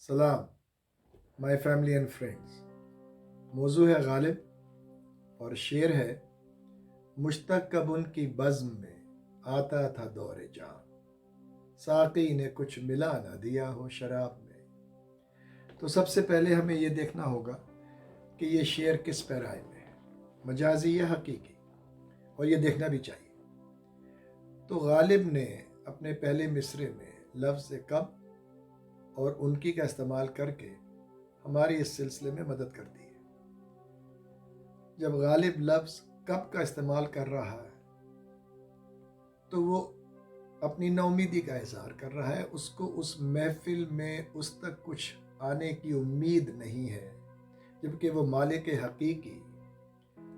سلام my family and friends. موضوع ہے غالب اور شعر ہے مشتاق کب ان کی بزم میں آتا تھا دور جام، ساقی نے کچھ ملا نہ دیا ہو شراب میں۔ تو سب سے پہلے ہمیں یہ دیکھنا ہوگا کہ یہ شعر کس پیرائے میں ہے، مجازی یا حقیقی، اور یہ دیکھنا بھی چاہیے۔ تو غالب نے اپنے پہلے مصرعے میں لفظ کب اور ان کی کا استعمال کر کے ہماری اس سلسلے میں مدد کرتی ہے۔ جب غالب لفظ کب کا استعمال کر رہا ہے تو وہ اپنی نومیدی کا اظہار کر رہا ہے، اس کو اس محفل میں اس تک کچھ آنے کی امید نہیں ہے، جبکہ وہ مالک حقیقی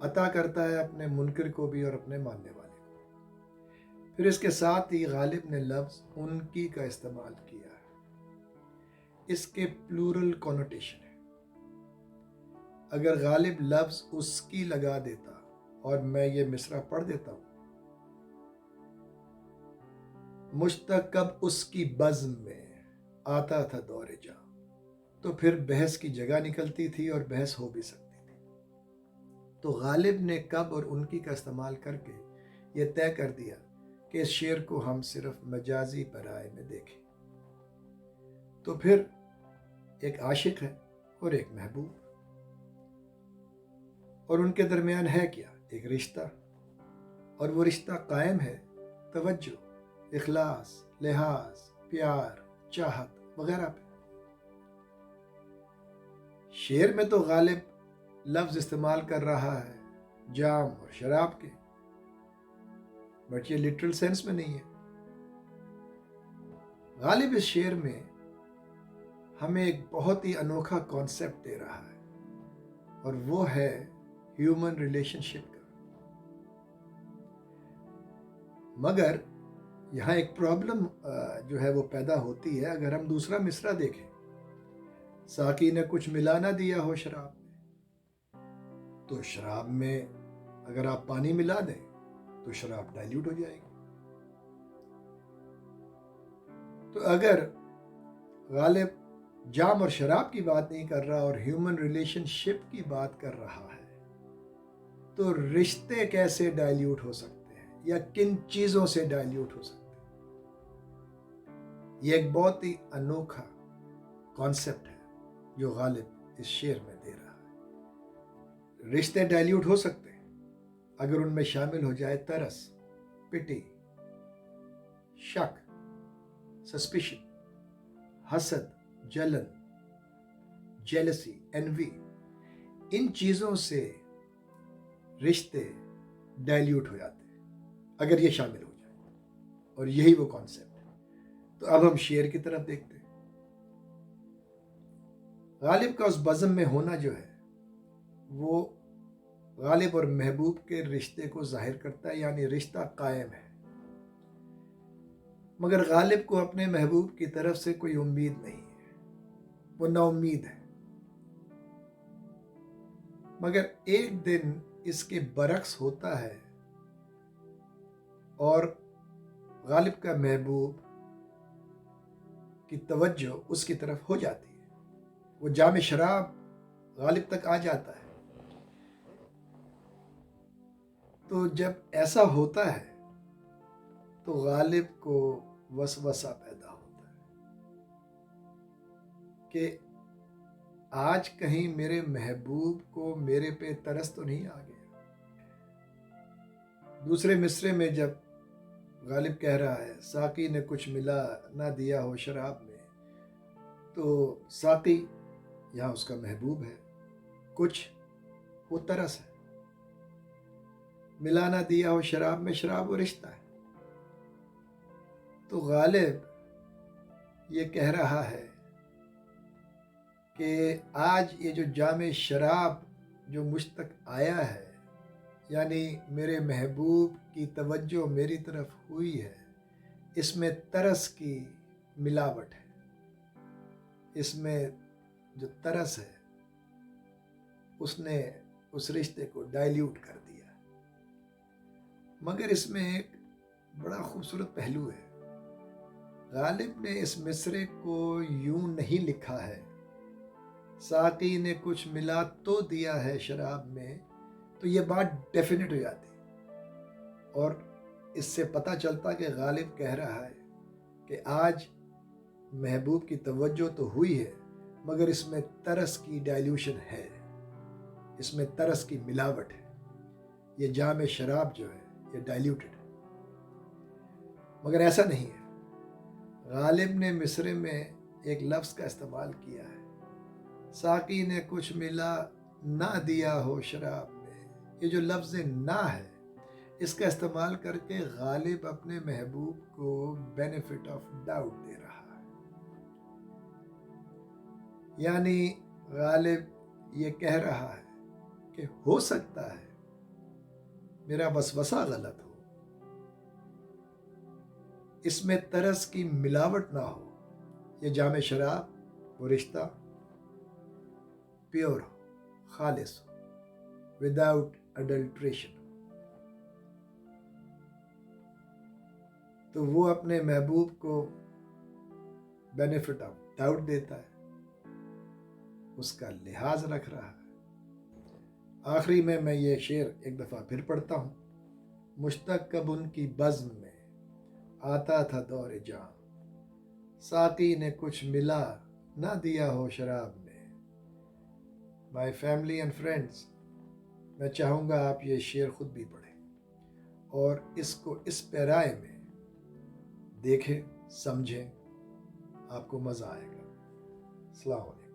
عطا کرتا ہے اپنے منکر کو بھی اور اپنے ماننے والے کو۔ پھر اس کے ساتھ ہی غالب نے لفظ ان کی کا استعمال کیا ہے، اس کے پلورل کونوٹیشن ہے۔ اگر غالب لفظ اس کی لگا دیتا اور میں یہ مصرع پڑھ دیتا ہوں، مشتاق کب اس کی بزم میں آتا تھا دور جام، تو پھر بحث کی جگہ نکلتی تھی اور بحث ہو بھی سکتی تھی۔ تو غالب نے کب اور ان کی کا استعمال کر کے یہ طے کر دیا کہ اس شعر کو ہم صرف مجازی پیرائے میں دیکھیں۔ تو پھر ایک عاشق ہے اور ایک محبوب، اور ان کے درمیان ہے کیا؟ ایک رشتہ، اور وہ رشتہ قائم ہے توجہ، اخلاص، لحاظ، پیار، چاہت وغیرہ پہ۔ شعر میں تو غالب لفظ استعمال کر رہا ہے جام اور شراب کے، بٹ یہ لٹرل سینس میں نہیں ہے۔ غالب اس شعر میں ہمیں ایک بہت ہی انوکھا کانسیپٹ دے رہا ہے، اور وہ ہے ہیومن ریلیشن شپ کا۔ مگر یہاں ایک پرابلم جو ہے وہ پیدا ہوتی ہے اگر ہم دوسرا مصرع دیکھیں، ساقی نے کچھ ملا نہ دیا ہو شراب میں، تو شراب میں اگر آپ پانی ملا دیں تو شراب ڈائلیوٹ ہو جائے گی۔ تو اگر غالب جام اور شراب کی بات نہیں کر رہا اور ہیومن ریلیشن شپ کی بات کر رہا ہے، تو رشتے کیسے ڈائلیوٹ ہو سکتے ہیں یا کن چیزوں سے ڈائلیوٹ ہو سکتے ہیں؟ یہ ایک بہت ہی انوکھا کانسیپٹ ہے جو غالب اس شعر میں دے رہا ہے۔ رشتے ڈائلیوٹ ہو سکتے ہیں اگر ان میں شامل ہو جائے ترس، پٹی، شک، سسپیشن، حسد، جلن، جیلسی، انوی۔ ان چیزوں سے رشتے ڈائلیوٹ ہو جاتے ہیں اگر یہ شامل ہو جائے، اور یہی وہ کانسیپٹ ہے۔ تو اب ہم شعر کی طرف دیکھتے ہیں۔ غالب کا اس بزم میں ہونا جو ہے وہ غالب اور محبوب کے رشتے کو ظاہر کرتا ہے، یعنی رشتہ قائم ہے، مگر غالب کو اپنے محبوب کی طرف سے کوئی امید نہیں ہے، وہ نا امید ہے۔ مگر ایک دن اس کے برعکس ہوتا ہے اور غالب کا محبوب کی توجہ اس کی طرف ہو جاتی ہے، وہ جام شراب غالب تک آ جاتا ہے۔ تو جب ایسا ہوتا ہے تو غالب کو وسوسہ پیدا ہوتا ہے کہ آج کہیں میرے محبوب کو میرے پہ ترس تو نہیں آ گیا۔ دوسرے مصرعے میں جب غالب کہہ رہا ہے ساقی نے کچھ ملا نہ دیا ہو شراب میں، تو ساقی یہاں اس کا محبوب ہے، کچھ وہ ترس ہے، ملا نہ دیا ہو شراب میں، شراب وہ رشتہ ہے۔ تو غالب یہ کہہ رہا ہے کہ آج یہ جو جام شراب جو مجھ تک آیا ہے، یعنی میرے محبوب کی توجہ میری طرف ہوئی ہے، اس میں ترس کی ملاوٹ ہے، اس میں جو ترس ہے اس نے اس رشتے کو ڈائلیوٹ کر دیا۔ مگر اس میں ایک بڑا خوبصورت پہلو ہے غالب نے اس مصرے کو یوں نہیں لکھا ہے، ساقی نے کچھ ملا تو دیا ہے شراب میں، تو یہ بات ڈیفینٹ ہو جاتی اور اس سے پتہ چلتا کہ غالب کہہ رہا ہے کہ آج محبوب کی توجہ تو ہوئی ہے مگر اس میں ترس کی ڈائلیوشن ہے، اس میں ترس کی ملاوٹ ہے، یہ جام شراب جو ہے یہ ڈائلیوٹڈ ہے۔ مگر ایسا نہیں ہے، غالب نے مصرے میں ایک لفظ کا استعمال کیا ہے، ساقی نے کچھ ملا نہ دیا ہو شراب میں۔ یہ جو لفظ نہ ہے اس کا استعمال کر کے غالب اپنے محبوب کو بینیفٹ آف ڈاؤٹ دے رہا ہے، یعنی غالب یہ کہہ رہا ہے کہ ہو سکتا ہے میرا وسوسہ غلط ہو، اس میں طرز کی ملاوٹ نہ ہو، یہ جام شراب وہ رشتہ پیور ہو، خالص ہو، وداؤٹ اڈلٹریشن۔ تو وہ اپنے محبوب کو بینیفٹ آف ڈاؤٹ دیتا ہے، اس کا لحاظ رکھ رہا ہے۔ آخری میں یہ شعر ایک دفعہ پھر پڑھتا ہوں۔ مشتاق کب ان کی بزم میں آتا تھا دور جاں، ساقی نے کچھ ملا نہ دیا ہو شراب میں۔ مائی فیملی اینڈ فرینڈز، میں چاہوں گا آپ یہ شعر خود بھی پڑھیں اور اس کو اس پیرائے میں دیکھیں، سمجھیں، آپ کو مزہ آئے گا۔ السلام علیکم۔